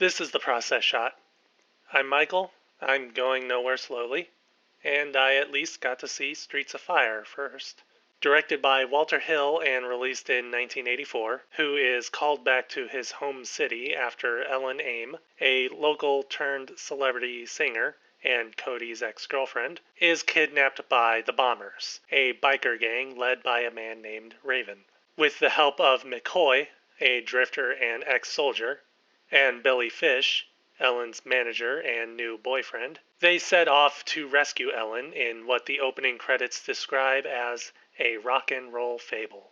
This is the process shot. I'm Michael. I'm going nowhere slowly, and I at least got to see Streets of Fire first. Directed by Walter Hill and released in 1984, who is called back to his home city after Ellen Aim, a local turned celebrity singer and Cody's ex-girlfriend, is kidnapped by the Bombers, a biker gang led by a man named Raven. With the help of McCoy, a drifter and ex-soldier, and Billy Fish, Ellen's manager and new boyfriend, they set off to rescue Ellen in what the opening credits describe as a rock and roll fable.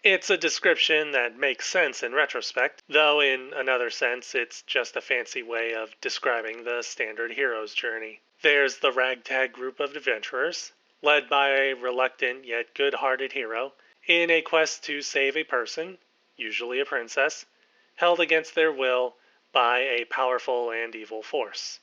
It's a description that makes sense in retrospect, though in another sense it's just a fancy way of describing the standard hero's journey. There's the ragtag group of adventurers, led by a reluctant yet good-hearted hero, in a quest to save a person, usually a princess, held against their will by a powerful and evil force.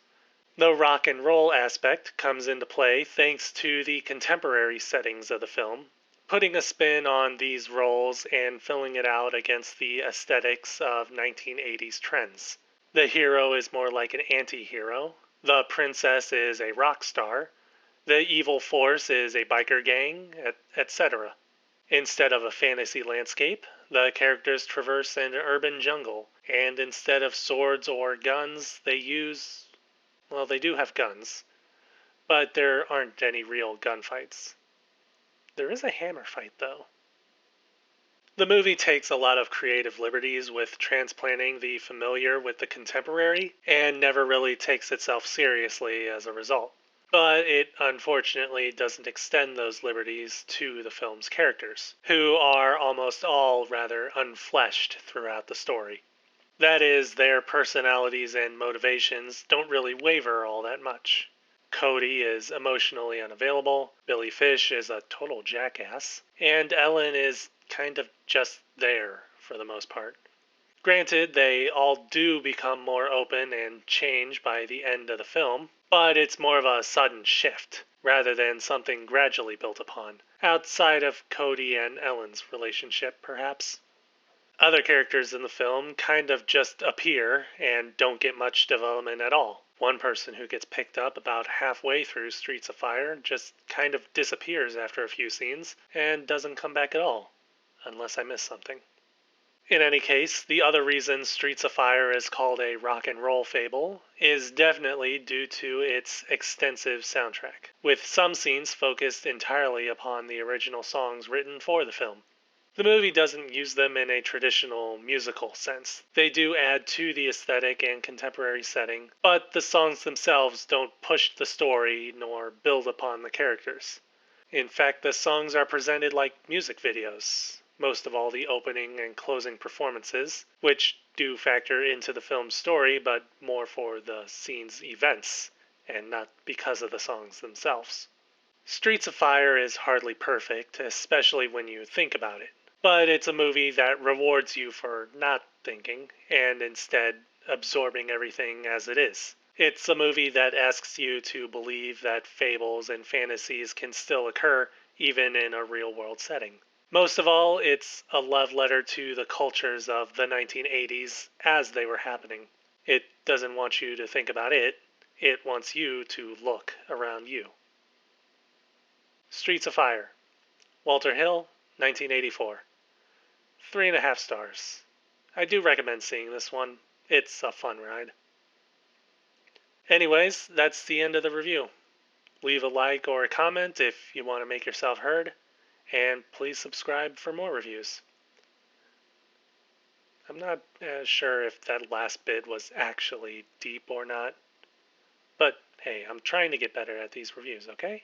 The rock and roll aspect comes into play thanks to the contemporary settings of the film, putting a spin on these roles and filling it out against the aesthetics of 1980s trends. The hero is more like an anti-hero, the princess is a rock star, the evil force is a biker gang, etc. Instead of a fantasy landscape, the characters traverse an urban jungle, and instead of swords or guns, they do have guns, but there aren't any real gunfights. There is a hammer fight, though. The movie takes a lot of creative liberties with transplanting the familiar with the contemporary, and never really takes itself seriously as a result. But it unfortunately doesn't extend those liberties to the film's characters, who are almost all rather unfleshed throughout the story. That is, their personalities and motivations don't really waver all that much. Cody is emotionally unavailable, Billy Fish is a total jackass, and Ellen is kind of just there for the most part. Granted, they all do become more open and change by the end of the film, but it's more of a sudden shift, rather than something gradually built upon, outside of Cody and Ellen's relationship, perhaps. Other characters in the film kind of just appear and don't get much development at all. One person who gets picked up about halfway through Streets of Fire just kind of disappears after a few scenes and doesn't come back at all, unless I missed something. In any case, the other reason Streets of Fire is called a rock and roll fable is definitely due to its extensive soundtrack, with some scenes focused entirely upon the original songs written for the film. The movie doesn't use them in a traditional musical sense. They do add to the aesthetic and contemporary setting, but the songs themselves don't push the story nor build upon the characters. In fact, the songs are presented like music videos, most of all the opening and closing performances, which do factor into the film's story, but more for the scene's events, and not because of the songs themselves. Streets of Fire is hardly perfect, especially when you think about it, but it's a movie that rewards you for not thinking, and instead absorbing everything as it is. It's a movie that asks you to believe that fables and fantasies can still occur even in a real-world setting. Most of all, it's a love letter to the cultures of the 1980s as they were happening. It doesn't want you to think about it, it wants you to look around you. Streets of Fire. Walter Hill, 1984. 3.5 stars. I do recommend seeing this one. It's a fun ride. Anyways, that's the end of the review. Leave a like or a comment if you want to make yourself heard, and please subscribe for more reviews. I'm not sure if that last bit was actually deep or not, but hey, I'm trying to get better at these reviews, okay?